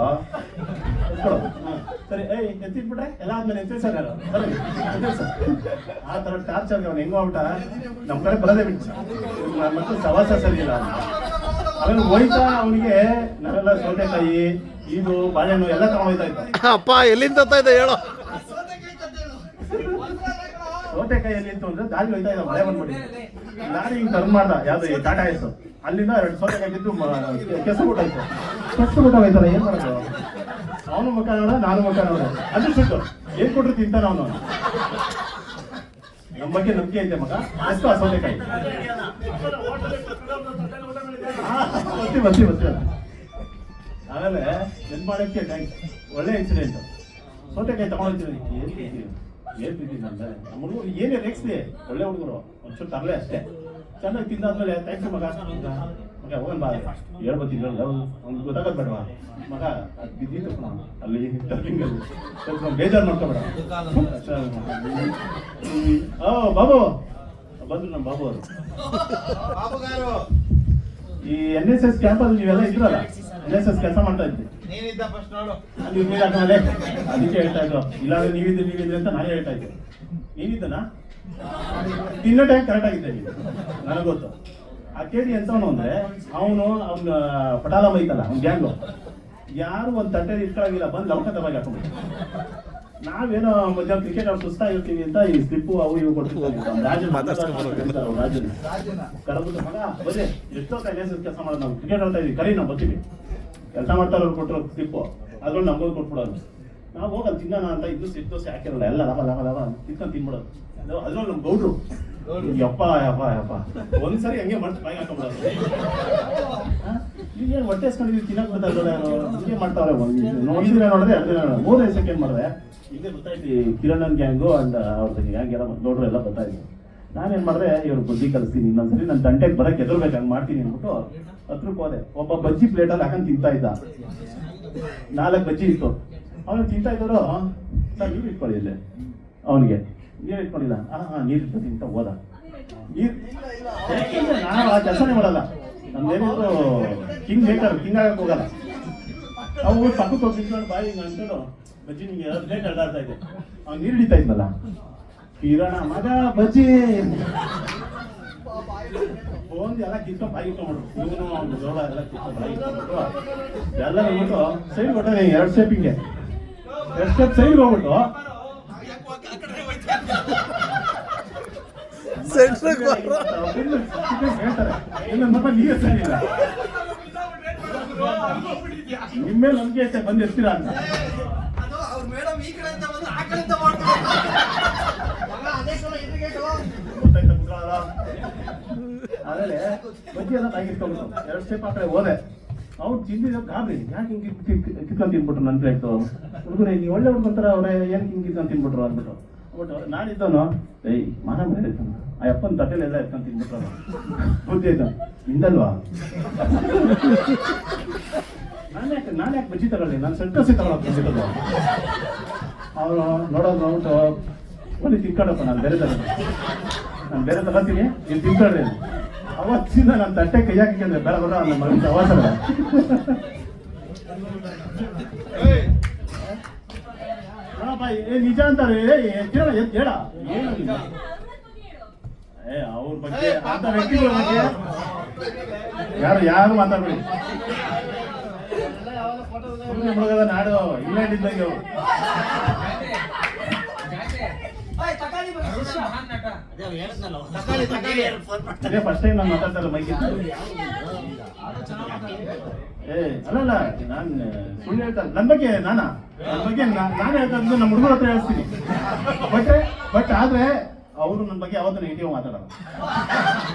ಎತ್ಕೊಡ ಸರಿ ಎತ್ತಿಟ್ಬಿಟ್ರೆ ಎಲ್ಲ ಆದ್ಮೇಲೆ ಎತ್ತಿ ಸರ್ ಯಾರು ಸರ್ ಆ ಥರ ಟಾರ್ಚರ್ ಅವ್ನು ಹೆಂಗೋ ಊಟ ನಮ್ಮ ಕಡೆ ಬರೋದೇ ಬಿಟ್ಟು ಮತ್ತೆ ಸವಾಸ ಸರಿ ಇಲ್ಲ. ಆಮೇಲೆ ಹೋಯ್ತಾ ಅವನಿಗೆ ನಾವೆಲ್ಲ ಸೌತೆಕಾಯಿ ಇದು ಬಾಳೆಹಣ್ಣು ಎಲ್ಲ ತಗೊಂಡೋಯ್ತಾ ಇದ್ದ. ಅಪ್ಪ ಎಲ್ಲಿಂದ ಇದೆ ಹೇಳೋ. ಸೌತೆಕಾಯಿ ಎಲ್ಲಿ ಇತ್ತು ಅಂದ್ರೆ ದಾರಿ ಹೋಯ್ತಾ ಇದ್ದ, ಮಳೆ ಬಂದ್ಬಿಡಿ ಲಾರಿ ಹಿಂಗ್ ಟರ್ನ್ ಮಾಡ್ದ ಯಾವ್ದು ಈ ಟಾಟಾ ಎಸ್ ಅಲ್ಲಿಂದ 2 ಸೌತೆಕಾಯಿ ಬಿದ್ದು ಕೆಸ ಬಿಟ್ಟಾಯ್ತು. ಕೆಸ ಬಿಟ್ಟಾಯ್ತಲ್ಲ ಏನ್ ಮಾಡೋದು. ಅವನು ಮುಖ ನೋಡ ನಾನು ಮುಖ ನೋಡ ಅದು ಸಿಟ್ಟು ಏನ್ ಕೊಟ್ರು ತಿಂತಾನ ಅವನು. ನಮ್ಮ ಬಗ್ಗೆ ನಂಬಿಕೆ ಐತೆ ಮಗ ಎಷ್ಟು ಆ ಸೌತೆಕಾಯಿ ಬಸ್ತಿ ಆಮೇಲೆ ಏನ್ ಮಾಡಕ್ಕೆ ಒಳ್ಳೆ ಇನ್ಸಿಡೆಂಟ್. ಸೌತೆಕಾಯಿ ತಗೊಂಡಿದ್ದೀನಿ ಏನ್ ಬಿದ್ದೀನಿ ಅಂದ್ರೆ ನಮ್ಮ ಹುಡುಗರು ಏನೇ ರೇಕ್ಸ್ಲಿ ಒಳ್ಳೆ ಹುಡುಗರು ಒಂಚೂರು ತರಲೆ ಅಷ್ಟೇ. ಚೆನ್ನಾಗಿ ತಿಂದಾದ್ಮೇಲೆ ಥ್ಯಾಂಕ್ಸ್ ಮಗ ಮಗ ಹೋಗನ್ ಬಾ ಹೇಳ್ಬತ್ತೀನಿ ಅವ್ನಿಗೆ ಗೊತ್ತಾಗದ್ ಬೇಡವಾ ಮಗ ಅದು ಬಿದ್ದಿತ್ತು ಅಲ್ಲಿ ಟರ್ಲಿಂಗಲ್ಲಿ ಸ್ವಲ್ಪ ಬೇಜಾರು ಮಾಡ್ಕೊಬೇಡ. ಬಾಬು ಬಂದ್ರು ನಮ್ಮ ಬಾಬು ಅವರು. ಈ NSS ಕ್ಯಾಂಪಲ್ಲಿ ನೀವೆಲ್ಲ ಇದ್ರಲ್ಲ NSS ಕೆಲಸ ಮಾಡ್ತಾ ಇದ್ವಿ ಅದಕ್ಕೆ ಹೇಳ್ತಾ ಇದ್ರು. ಇಲ್ಲಾಂದ್ರೆ ನೀವಿದ್ರಿ ಅಂತ ನಾನೇ ಹೇಳ್ತಾ ಇದ್ದೆ. ನೀನಿದ್ದನಾ ತಿನ್ನೋ ಟೈಮ್ ಕರೆಕ್ಟ್ ಆಗಿದ್ದೆ ನೀವು ನನಗೆ ಗೊತ್ತು. ಆ ಕೇಳಿ ಎಂತವನು ಅಂದ್ರೆ ಅವನ ಪಟಾಲ ಮೈತಲ್ಲ ಅವ್ನ ಗ್ಯಾಂಗು ಯಾರು ಒಂದ್ ತಟ್ಟೆ ಇಟ್ಕೊಳ್ಳಾಗಿಲ್ಲ ಬಂದು ಲೌಟ ತವಾಗಿ ಹಾಕೊಂಡ್ಬಿಟ್ಟು. ನಾವೇನೋ ಮಧ್ಯಾಹ್ನ ಕ್ರಿಕೆಟ್ ಅವ್ರು ಸುಸ್ತಾಗಿರ್ತೀವಿ ಅಂತ ಈ ಸ್ಲಿಪ್ಪು ಅವು ಇವು ಕೊಡ್ತಿರ್ತೀವಿ. ರಾಜನ್ ಕರೆದ್ಬಿಟ್ಟು ಮಗ ಬರೀ ಎಷ್ಟೋ ಕೆಲಸ ಮಾಡೋದು ನಾವು ಕ್ರಿಕೆಟ್ ಆಡ್ತಾ ಇದೀವಿ ಕರಿ ನಾವು ಬರ್ತೀವಿ ಕೆಲಸ ಮಾಡ್ತಾರ ಕೊಟ್ಟರು ಸ್ಲಿಪ್ಪು ಅದ್ರಲ್ಲಿ ನಮ್ಗೋದು ಕೊಟ್ಬಿಡೋದು. ನಾವು ಹೋಗಲ್ಲ ತಿನ್ನೋಣ ಅಂತ ಇದ್ದು ಸಿಟ್ಟು ದೋಸೆ ಹಾಕಿರಲ್ಲ ಎಲ್ಲ ಲಾಭ ತಿನ್ಕೊಂಡು ತಿನ್ಬಿಡೋದು. ಅದ್ರಲ್ಲಿ ನಮ್ ಗೌಡ್ರು ಯಪ್ಪ ಯಪ್ಪ ಯಪ್ಪ ಒಂದ್ಸರಿ ಹಂಗೆ ಮಾಡ್ತು ಬಾಯಿ ಹಾಕೊಂಡ್ಬಿಡೋದು. ಈಗ ಏನು ಹೊಟ್ಟೆ ಎಸ್ಕೊಂಡಿದ್ವಿ ತಿನ್ನಕ್ ಗೊತ್ತಾಗಲ್ಲ ಹಿಂಗೆ ಮಾಡ್ತಾವ್ರೆ. ಒಂದಿನ ನೋಡಿದ್ರೆ 2 ದಿನ 3 ಸೆಕೆಂಡ್ ಮಾಡಿದ್ರೆ ಇಲ್ಲೇ ಗೊತ್ತಾಯ್ತು ಕಿರಣನ್ ಗ್ಯಾಂಗು ಅಂಡ್ ಅವ್ರದ್ದು ಗ್ಯಾಂಗ್ ಎಲ್ಲ ನೋಡ್ರು ಎಲ್ಲ ಗೊತ್ತಾಯ್ತು. ನಾನೇನ್ ಮಾಡಿದೆ ಇವ್ರು ಬುದ್ಧಿ ಕಲಿಸ್ತೀನಿ ಇನ್ನೊಂದ್ಸರಿ ನನ್ನ ತಂಟೆಗೆ ಬರಕ್ಕೆ ಎದುರ್ಬೇಕು ಹಂಗೆ ಮಾಡ್ತೀನಿ ಅಂದ್ಬಿಟ್ಟು ಹತ್ರಕ್ಕೆ ಹೋದೆ. ಒಬ್ಬ ಬಜ್ಜಿ ಪ್ಲೇಟಲ್ಲಿ ಹಾಕೊಂಡು ತಿಂತಾ ಇದ್ದ. 4 ಬಜ್ಜಿ ಇತ್ತು. ಅವನು ತಿಂತಾ ಇದ್ದವರು ಸರ್ ನೀರು ಇಟ್ಕೊಳ್ಳಿ ಇಲ್ಲೇ ಅವನಿಗೆ ನೀರು ಇಟ್ಕೊಂಡಿಲ್ಲ. ನೀರು ಇಟ್ಕೊಂಡು ತಿಂತ ಹೋದ. ನಾವು ಆ ಕೆಲಸನೇ ಮಾಡಲ್ಲ ನಮ್ದೇನಿದ್ರು ಕಿಂಗ್ ಆಗಕ್ಕೆ ಹೋಗಲ್ಲ. ಅವು ಪಕ್ಕಕ್ಕೆ ಹೋಗಿ ನಿಂತ್ಕೊಂಡು ಬಾಯಿ ಹಿಂಗೆ ಅಂದ್ಕೊಂಡು ಬಜ್ಜಿ ನಿಂಗೆ ಪ್ಲೇಟ್ ಅಡ್ಡಾಡ್ತಾ ಇದ್ದೆ. ಅವ್ನು ನೀರು ಹಿಡಿತಾ ಇದ್ನಲ್ಲ ಕಿರಣ ಮಗ ಬಜ್ಜಿ ಒಂದು ಎಲ್ಲ ಕಿತ್ಕೊಂಡು ಬಾಯಿ ಇಟ್ಕೊಂಡ್ಬಿಟ್ರು. ಇವನು ಅವ್ನು ಜೋಳ ಎಲ್ಲ ಕಿತ್ಕೊಂಡು ಬಾಯಿ ಇಟ್ಕೊಂಡ್ಬಿಟ್ಟು ಎಲ್ಲ ಹೋಗ್ಬಿಟ್ಟು ಸೈಡ್ ಕೊಟ್ಟಾನೆ 2 ಸ್ಟೆಪ್ ಹಿಂಗೆ 2 ಸ್ಟೆಪ್ ಸೈಡ್ ಹೋಗ್ಬಿಟ್ಟು ಹೇಳ್ತಾರೆ ಇನ್ನೊಂದು ಸ್ವಲ್ಪ ನೀವೇ ಸರಿ ಇಲ್ಲ ನಿಮ್ಮೇಲೆ ನಂಬಿಕೆ ಐತೆ ಬಂದು ಎತ್ತೀರಾ ಅಂತ ಅದು ಅವ್ರ ಮೇಡಮ್ ಈ ಕಡೆ ಅಂತ ಬಂದು ಆ ಕಡೆ ಅಂತ ಮಾಡ್ತಾರೆ ಮಗ ಅದೇ ಸಲ ಇಂಡಿಕೇಟ್ ಗೊತ್ತಾಯ್ತಾ ಕುತ್ಕೊಳ್ಳೋದ ಆಮೇಲೆ ಬಜ್ಜಿ ಎಲ್ಲ ತಾಗಿಸ್ಕೊಬಿಟ್ಟು 2 ಸ್ಟೆಪ್ ಆ ಕಡೆ ಹೋದೆ ಅವ್ರು ತಿಂದಿದ್ದ ಗಾಬರಿ ಯಾಕೆ ಹಿಂಗೆ ಕಿತ್ಕೊಂಡು ತಿನ್ಬಿಟ್ರು ನನ್ನ ಪ್ಲೇಟು ಹುಡುಗರು ನೀವು ಒಳ್ಳೆ ಹುಡುಗಂತಾರ ಅವ್ರೆ ಏನು ಹಿಂಗೆ ಕಿತ್ಕೊಂಡು ತಿನ್ಬಿಟ್ರು ಅಂದ್ಬಿಟ್ಟು ಬಟ್ ನಾನಿದ್ದವನು ಏಯ್ ಮಾನ ಮೇಲೆ ಆ ಅಪ್ಪನ ತಟ್ಟೆಲೆಲ್ಲ ಎತ್ಕೊಂಡು ತಿನ್ಬಿಟ್ರು ಬುದ್ಧಿ ಆಯ್ತು ನಿಂದಲ್ವಾ ನಾನು ಯಾಕೆ ಬಜ್ಜಿ ತಗೊಳ್ಳಿ ನಾನು ಸೆಂಟರ್ಸಿ ತಗೊಳಕ್ ಅವನು ನೋಡೋದು ನೋಡ್ಬಿಟ್ಟು ಒಂದು ತಿನ್ಕೊಂಡಪ್ಪ ನಾನು ಬೇರೆ ತಗೋತೀನಿ ನೀವು ತಿನ್ಕೊಳ್ರಿ ಅವತ್ತಿಂದ ನಾನು ತಟ್ಟೆ ಕೈ ಹಾಕಿದ್ರೆ ಬೇಡ ಬೇಡ ನನ್ನ ಮಗನ ಪ್ರವಾಸ ನಿಜ ಅಂತಾರೆ ಹೇಳ ಹೇಳ ಏನು ಅವ್ರ ಬಗ್ಗೆ ಅಂತ ವ್ಯಕ್ತಿಗಳ ಬಗ್ಗೆ ಯಾರು ಮಾತಾಡ್ಬೇಡಿ ಹುಡುಗದ ನಾಡು ಇಂಗ್ಲೆಂಡ್ ಇದ್ದಂಗೆ ಅವರು ಅದೇ ಫಸ್ಟ್ ಟೈಮ್ ನಾನು ಮಾತಾಡ್ತಾರ ಮೈಗೆ ಅಲ್ಲಲ್ಲ ನಾನು ಸುಳ್ಳು ಹೇಳ್ತಾರೆ ನನ್ನ ಬಗ್ಗೆ ನನ್ನ ಬಗ್ಗೆ ನಾನು ಹೇಳ್ತಾ ನಮ್ಮ ಹುಡುಗರ ಹತ್ರ ಹೇಳ್ತೀನಿ ಬಟ್ ಆದ್ರೆ ಅವರು ನನ್ನ ಬಗ್ಗೆ ಯಾವತ್ತೂ ನೆಗೆಟಿವ್ ಮಾತಾಡಲ್ಲ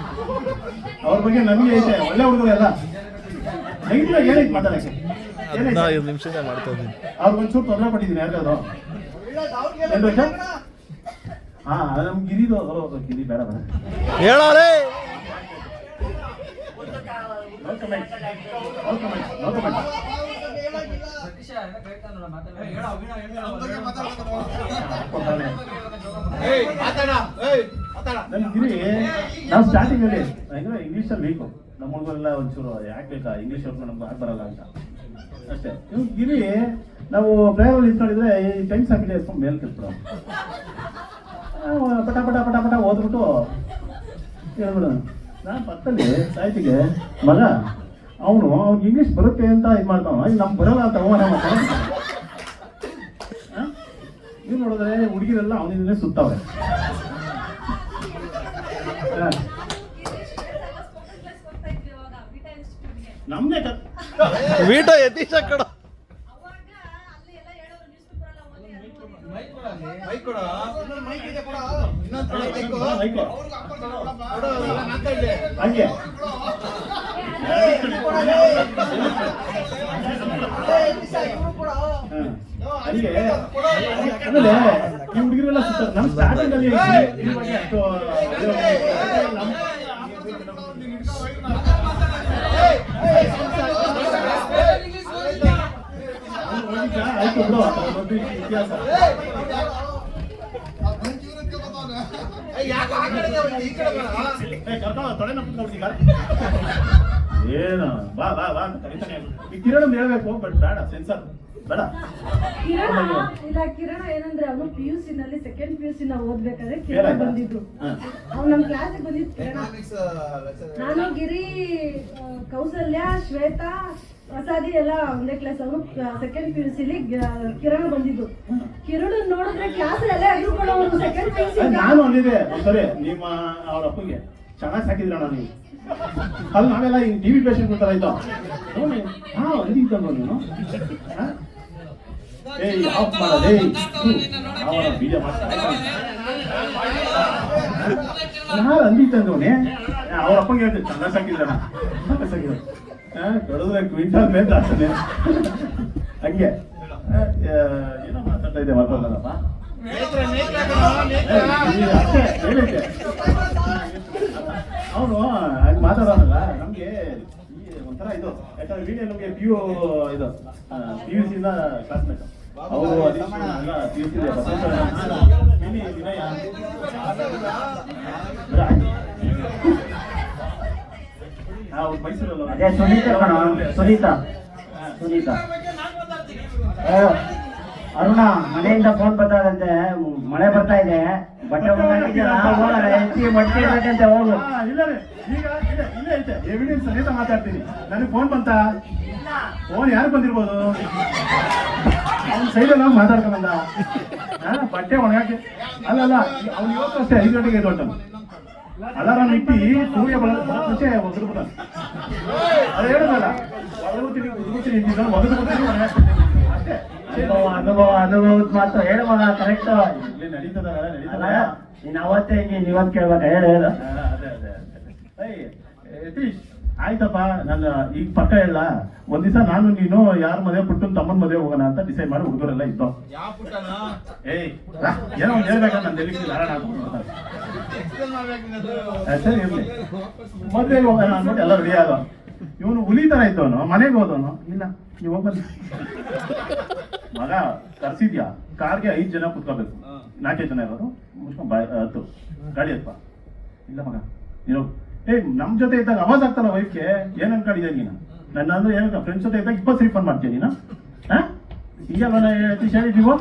ಅವ್ರ ಬಗ್ಗೆ ನಮಗೆ ಐತೆ ಒಳ್ಳೆ ಹುಡುಗರು ಎಲ್ಲ ನೆಗೆಟಿವ್ ಏನೈತೆ ಮಾತಾಡಕ್ಕೆ ಅವ್ರಿಗೊಂಚೂರು ತೊಂದರೆ ಕೊಟ್ಟಿದ್ದೀನಿ ಯಾರಿಗಾದ್ರು ಹಾ ನಮ್ ಗಿರಿದು ಗಿರಿ ಬೇಡ ಬೇಡ ಹೇಳಾರೆ ನಮ್ ಗಿರಿ ನಾವು ಸ್ಟಾರ್ಟಿಂಗ್ ಅಲ್ಲಿ ಇಂಗ್ಲಿಷ್ ಅಲ್ಲಿ ಬೇಕು ನಮ್ಮ ಹುಡುಗರೆಲ್ಲ ಒಂಚೂರು ಯಾಕೆ ಬೇಕಾ ಇಂಗ್ಲಿಷ್ ಅವ್ರು ನಮ್ಗೆ ಆಗ್ ಬರಲ್ಲ ಅಂತ ಅಷ್ಟೇ ಇವ್ ಗಿರಿ ನಾವು ಪ್ರಯಾಗಲ್ಲಿ ನಿಂತ್ಕೊಂಡಿದ್ರೆ ಈ ಟೈಮ್ಸ್ ಹಾಕಿದೆ ಎತ್ಕೊಂಡು ಮೇಲ್ ಕಿತ್ಬಿಡು ಪಟ ಪಟ ಪಟ ಪಟ ಓದ್ಬಿಟ್ಟು ಹೇಳ್ಬಿಡು ನಾನು ಪಕ್ಕದಲ್ಲಿ ಸಾಹಿತಿಗೆ ಮಗ ಅವನು ಅವ್ನಿಗೆ ಇಂಗ್ಲೀಷ್ ಬರುತ್ತೆ ಅಂತ ಇದು ಮಾಡ್ತಾವ ಈಗ ನಮ್ಗೆ ಬರಲ್ಲ ಅಂತ ಅವಮಾನ ಮಾಡ್ತಾನೆ ನೀವು ನೋಡಿದ್ರೆ ಹುಡುಗಿರೆಲ್ಲ ಅವನಿಂದಲೇ ಸುತ್ತವ್ರೆ ನಮ್ದೇ ವೀಟೋ ಯತೀಶ ಕಡ ಹಂಗೆ ಆಮೇಲೆ ಈ ಹುಡುಗಿರೆಲ್ಲ ಸುತ್ತಾರೆ ನಮ್ಮ ಸ್ಟಾರ್ಟಿಂಗ್ ಅಲ್ಲಿ ಆಯ್ತು ಬಿಡು ಇತಿಹಾಸ ತೊಡೆ ನಪ್ಪಿದ್ಗ ಏನು ಬಾ ಬಾ ಬಾ ಅಂತ ಕರಿತಾನೆ ಈ ಕಿರಣ್ ಹೇಳ್ಬೇಕು ಬಟ್ ಬೇಡ ಸೆನ್ಸರ್ ಬೇಡ ಕಿರಣ ಏನಂದ್ರೆ ಅವನು PUC ನಲ್ಲಿ ಸೆಕೆಂಡ್ PUC ನ ಓದ್ಬೇಕಾದ್ರೆ ಕಿರಣ ಬಂದಿದ್ರು ಅವ್ನು ನಮ್ ಕ್ಲಾಸಿಗೆ ಬಂದಿದ್ದು ಕಿರಣ ನಾನು ಗಿರಿ ಕೌಸಲ್ಯ ಶ್ವೇತಾ ಪ್ರಸಾದಿ ಎಲ್ಲ ಒಂದೇ ಕ್ಲಾಸ್ ಅವನು ಸೆಕೆಂಡ್ PUC ಲಿ ಕಿರಣ ಬಂದಿದ್ದು ಕಿರಣ ನೋಡಿದ್ರೆ ಕ್ಲಾಸ್ ಎಲ್ಲ ಎದುರುಕೊಳ್ಳೋರು ಸೆಕೆಂಡ್ PUC ನಾನು ಅಂದಿದ್ದೆ ಸರಿ ನಿಮ್ಮ ಅವ್ರ ಅಪ್ಪಗೆ ಚೆನ್ನಾಗಿ ಸಾಕಿದ್ರಣ್ಣ ನೀವು ಅಲ್ಲಿ ನಾವೆಲ್ಲ ಹಿಂಗ್ ಟಿವಿ ಪೇಷಂಟ್ ತರ ಇದ್ದೋ ಹಾ ಅಂದಿದ್ದಲ್ವ ನೀನು ಏಯ್ ಆಫ್ ಮಾಡಲೇ ಅವರ ಬೀಜ ಮಾಡ್ತಾರೆ ನಾನು ಅಂದಿದ್ದವನೇ ಅವ್ರ ಅಪ್ಪಗೆ ಹೇಳ್ದೆ ಚೆನ್ನಾಗಿ ಸಾಕಿದ್ರಣ್ಣ ಸಾಕಿದ್ರು ಕಡಿದ್ರೆ ಕ್ವಿಂಟಲ್ ಮೇಲೆ ಆಗ್ತದೆ ಹಂಗೆ ಏನೋ ಮಾತಾಡ್ತಾ ಇದೆ ಮಾತಾಡಲ್ಲಪ್ಪ ಹೇಳಿದ್ದೆ ಅವನು ಹಾಗೆ ಮಾತಾಡೋನಲ್ಲ ನಮ್ಗೆ ಒಂಥರ ಇದು ಯಾಕಂದ್ರೆ ವಿಡಿಯೋ ನಮ್ಗೆ ಇದು PUC ಇಂದ ಕ್ಲಾಸ್ಮೇಟ್ ಅವರು PUC ವಿನಯ ಮೈಸೂರಲ್ಲ ಅದೇ ಸುನೀತಾ ಅರುಣ ಮನೆಯಿಂದ ಫೋನ್ ಬರ್ತಾದಂತೆ ಮಳೆ ಬರ್ತಾ ಇದೆ ಬಟ್ಟೆ ಮಡ್ತಿರ್ಬೇಕಂತೆ ಹೋಗು ಇಲ್ಲ ರೀ ಈಗ ಇಲ್ಲೇ ಐತೆ ಎವಿಡೆನ್ಸ್ ಸಮೇತ ಮಾತಾಡ್ತೀನಿ ನನಗೆ ಫೋನ್ ಬಂತ ಫೋನ್ ಯಾರು ಬಂದಿರ್ಬೋದು ಅವ್ನ ಸೈಡಲ್ಲಿ ನಾವು ಮಾತಾಡ್ಕೊಂಬಂದ ಬಟ್ಟೆ ಒಣಗಾಕಿ ಅಲ್ಲಲ್ಲ ಅವ್ನು ಇವತ್ತು ಅಷ್ಟೇ 5 ಗಂಟೆಗೆ ದೊಡ್ಡ ಅಲಾರಾಮ್ ಇಟ್ಟು ಸೂರ್ಯ ಮುಂಚೆ ಒದ್ಬಿಟ್ಟ ಅದು ಹೇಳೋದಲ್ಲ ಒಳಗುತ್ತೀನಿ ಉದ್ಗುತ್ತೀನಿ ಇದ್ದಿದ್ದು ಒಗದ್ಬಿಡ್ತೀನಿ ಮನೆ ಹಾಕ್ಬಿಡ್ತೀನಿ. ಅಷ್ಟೇ ಅನುಭವದ ಮಾತು ಹೇಳು ಮಗ ಕರೆಕ್ಟ್. ಇಲ್ಲಿ ನಡೀತದಲ್ಲ ಅಲ್ಲ ನಡೀತದೆ. ನೀನ್ ಅವತ್ತೇ ಹಿಂಗೆ ನೀವತ್ತು ಕೇಳ್ಬೇಕ ಹೇಳು ಹೇಳು. ಅದೇ ಯತೀಶ್ ಆಯ್ತಪ್ಪ. ನಾನು ಈಗ ಪಕ್ಕ ಹೇಳ ಒಂದ್ ದಿವಸ ನಾನು ನೀನು ಯಾರ ಮದುವೆ ಪುಟ್ಟನ್ ತಮ್ಮನ ಮದುವೆ ಹೋಗೋಣ ಅಂತ ಡಿಸೈಡ್ ಮಾಡಿ ಹುಡುಗರೆಲ್ಲ ಇದ್ದು. ಯಾವ ಪುಟ್ಟನ ಏನೋ ಒಂದು ಹೇಳ್ಬೇಕಂತ ನಾನು ತಿಳಿಸಿಲ್ಲ ಎಕ್ಸ್ಪ್ಲೇನ್ ಮಾಡ್ಬೇಕು ನೀನದು. ಸರಿ ಇರ್ಲಿ. ಮದುವೆಗೆ ಹೋಗೋಣ ಅಂದ್ಬಿಟ್ಟು ಎಲ್ಲ ರೆಡಿ ಆದ. ಇವನು ಹುಲಿ ತರ ಇದ್ದವನು ಮನೆಗೆ ಹೋದವನು. ಇಲ್ಲ ನೀವು ಹೋಗ್ಬನ್ನಿ ಮಗ ಕರ್ಸಿದ್ಯಾ ಕಾರ್ಗೆ 5 ಜನ ಕುತ್ಕೋಬೇಕು, 4 ಜನ ಇರೋರು ಮುಚ್ಕೊಂಡ್ ಹತ್ತು ಗಾಡಿ ಹತ್ಪ. ಇಲ್ಲ ಮಗ ನೀನು ನಮ್ ಜೊತೆ ಇದ್ದಾಗ ಅವಾಜ್ ಆಗ್ತಲ್ಲ ವೈಫ್ಗೆ ಏನ್ ಅನ್ಕೊಂಡಿದ್ದೆ ನೀನು? ನನ್ನ ಅಂದ್ರೆ ಏನ ಫ್ರೆಂಡ್ಸ್ ಜೊತೆ ಇದ್ದಾಗ 20 ಸರಿ ಫೋನ್ ಮಾಡ್ತೀಯ ನೀನು? ಹಿಂಗೆಲ್ಲ ಯತೀಶ್ ಹೇಳಿದ್ದೀವೋ?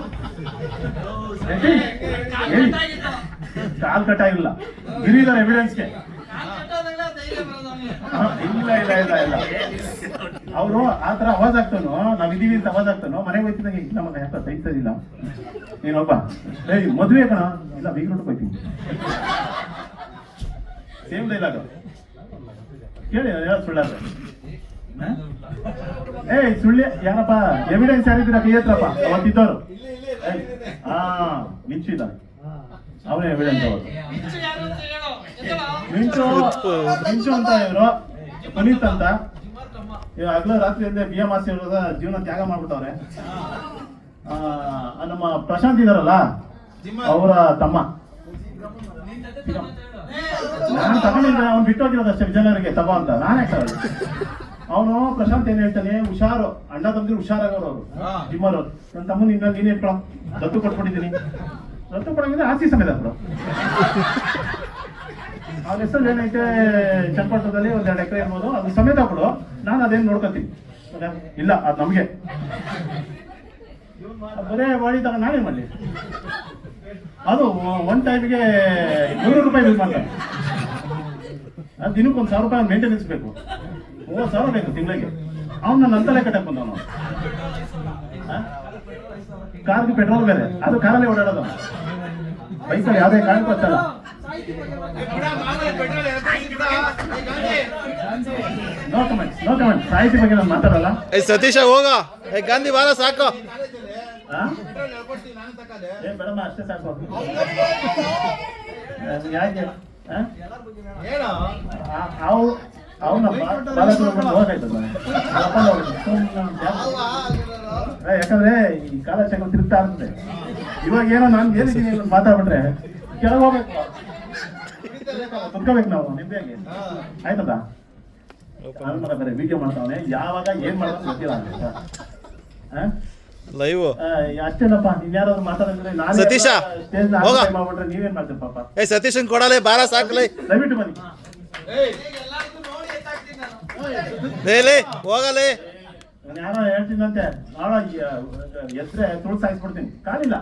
ಕಾಲ್ ಕಟ್ಟಾಗಿಲ್ಲ, ಗಿರಿದಾರೆ ಎವಿಡೆನ್ಸ್ಗೆ. ಇಲ್ಲ ಇಲ್ಲ ಇಲ್ಲ ಇಲ್ಲ ಅವರು ಆತರ ಅವಾಜ್ ಆಗ್ತಾನೋ ನಾವಿದೀವಿ ಅಂತ ಅವಾಜ್ ಆಗ್ತಾನೋ ಮನೆಗೆ ಹೋಯ್ತಿದಂಗೆ ಇಲ್ಲ ಮಗ ಯಾಕ ಸಹಿಸೋದಿಲ್ಲ ನೀನೊಬ್ಬ ಮದುವೆ ಕಣ ಇಲ್ಲ ಬೀಗ್ರೂಟಕ್ಕೆ ಹೋಯ್ತೀನಿ. ಸೇಮ್ ಡೈಲಾಗ್ ಕೇಳಿ ನಾನು ಹೇಳೋದು ಸುಳ್ಳಾದ್ರೆ ಸುಳ್ಳಿ ಯಾರಪ್ಪ ಎವಿಡೆನ್ಸ್ ಯಾರಿದ್ದೀರ ಕೈ ಹತ್ರಪ್ಪ ಅವತ್ತಿದ್ದವರು. ಮಿಂಚಿದ್ದಾನೆ ಅವನೇ ಎವಿಡೆನ್ಸ್ ಅವರು. ಮಿಂಚು ಅಂತ ಇವರು ಪುನೀತ್ ಅಂತ ಹಗಲ ರಾತ್ರಿಯಿಂದ BMRC ಜೀವನ ತ್ಯಾಗ ಮಾಡ್ಬಿಟ್ಟವ್ರೆ. ನಮ್ಮ ಪ್ರಶಾಂತ್ ಇದಾರಲ್ಲ ಅವರ ತಮ್ಮ. ನಾನು ತಗೊಂಡಿದ್ದೆ ಅವ್ನು ಬಿಟ್ಟೋಗಿರೋದಷ್ಟೇ ವಿಜಯನಗರಿಗೆ ತಗೋ ಅಂತ. ನಾನೇ ಅವನು ಪ್ರಶಾಂತ್ ಏನ್ ಹೇಳ್ತಾನೆ, ಹುಷಾರು ಅಣ್ಣ ತಮ್ಮದಿರು ಹುಷಾರಾಗವ್ರು ಅವರು ಜಿಮ್ಮರ್ ಅವ್ರು. ನನ್ನ ತಮ್ಮನ ಇನ್ನ ನೀನ್ ಇಟ್ಕೊಳ ದತ್ತು ಕೊಟ್ಬಿಟ್ಟಿದ್ದೀನಿ. ದತ್ತು ಕೊಡಂಗಿದ್ರೆ ಆಸ್ತಿ ಸಮೇತ ಕೊಡು. ಅವನ ಹೆಸರು ಏನೈತೆ ಚನ್ನಪಟ್ಟಣದಲ್ಲಿ 1-2 ಎಕರೆ ಇರ್ಬೋದು, ಅದು ಸಮೇತ ಕೊಡು, ನಾನು ಅದೇನು ನೋಡ್ಕೊತೀನಿ. ಇಲ್ಲ ಅದು ನಮಗೆ ಬರೇ ಮಾಡಿ ತಗೊಂಡು ನಾನೇನ್ ಮಾಡಲಿ? ಅದು 1 ಟೈಮ್ಗೆ 100 ರೂಪಾಯಿ ಯೂಸ್ ಮಾಡ್ತಾನೆ. ಅದು ದಿನಕ್ಕೆ 1,000 ರೂಪಾಯಿ ಮೇಂಟೆನೆನ್ಸ್ ಬೇಕು, 30,000 ಬೇಕು ತಿಂಗಳಿಗೆ. ಅವ್ನು ನನ್ನ ಅಂತಲೇ ಕಟ್ಟಕ್ ಬಂದವನು. ಕಾರ್ಗೆ ಪೆಟ್ರೋಲ್ ಬೇರೆ, ಅದು ಕಾರಲ್ಲೇ ಓಡಾಡೋದು. ಬೈಕಲ್ಲಿ ಯಾವುದೇ ಕಾರಣಕ್ಕೂ ಗೊತ್ತಲ್ಲ. ನೋ ಕಮೆಂಟ್ ಸಾಹಿತಿ ಬಗ್ಗೆ ನಾನು ಮಾತಾಡಲ್ಲ. ಸತೀಶ ಹೋಗ ಗಾಂಧಿ ಬಾರ ಸಾಕು. ಬೇಡಮ್ಮ ಅಷ್ಟೇ ಸಾಕು. ಯಾಕೆ ಯಾಕಂದ್ರೆ ಈ ಕಾಲಶೇಖರ ತಿರುಗ್ತಾ ಇರ್ತದೆ. ಇವಾಗ ಏನೋ ನಾನು ಏನಿದ್ದೀನಿ ಮಾತಾಡ್ಬಿಟ್ರೆ ಕೆಳಗೆ ಹೋಗ್ಬೇಕು, ಕುತ್ಕೋಬೇಕು ನಾವು ನಿಂಬೆಗೆ. ಆಯ್ತದ ಮರ ಬೇರೆ ವಿಡಿಯೋ ಮಾಡ್ತಾವನೆ, ಯಾವಾಗ ಏನ್ ಮಾಡೋದು ಗೊತ್ತಿಲ್ಲ. ಲೈವ್ ಅಷ್ಟೇನಪ್ಪ. ಇನ್ಯಾರಾದ್ರು ಮಾತಾಡಿದ್ರೆ ನಾನು ಸತೀಶ ಮಾಡ್ಬಿಟ್ರೆ ನೀವೇನ್ ಮಾಡ್ತೀರಿ ಪಾಪ? ಸತೀಶನ್ ಕೊಡಲೇ ಬಾರ ಸಾಕಲೇ. ದಯವಿಟ್ಟು ಬನ್ನಿ. ಹೋಗಲೇ ನಾನು ಯಾರೋ ಹೇಳ್ತೀನಂತೆ ನಾಳೆ ಎದ್ರೆ ತುಳು ಸಾಯಿಸ್ಬಿಡ್ತೀನಿ. ಕಾಲಿಲ್ಲ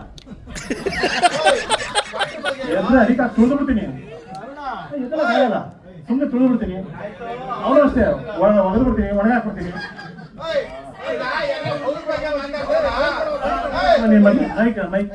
ಎದ್ರೆ ಅದಕ್ಕೆ ತುಳಿದು ಬಿಡ್ತೀನಿ. ಎದ್ರ ಕಾಯಲ್ಲ, ಸುಮ್ಮನೆ ತುಳಿದು ಬಿಡ್ತೀನಿ. ಅವನು ಅಷ್ಟೇ ಒಗೆದು ಬಿಡ್ತೀನಿ, ಒಣಗ ಹಾಕ್ಬಿಡ್ತೀನಿ. ಮೈಕ್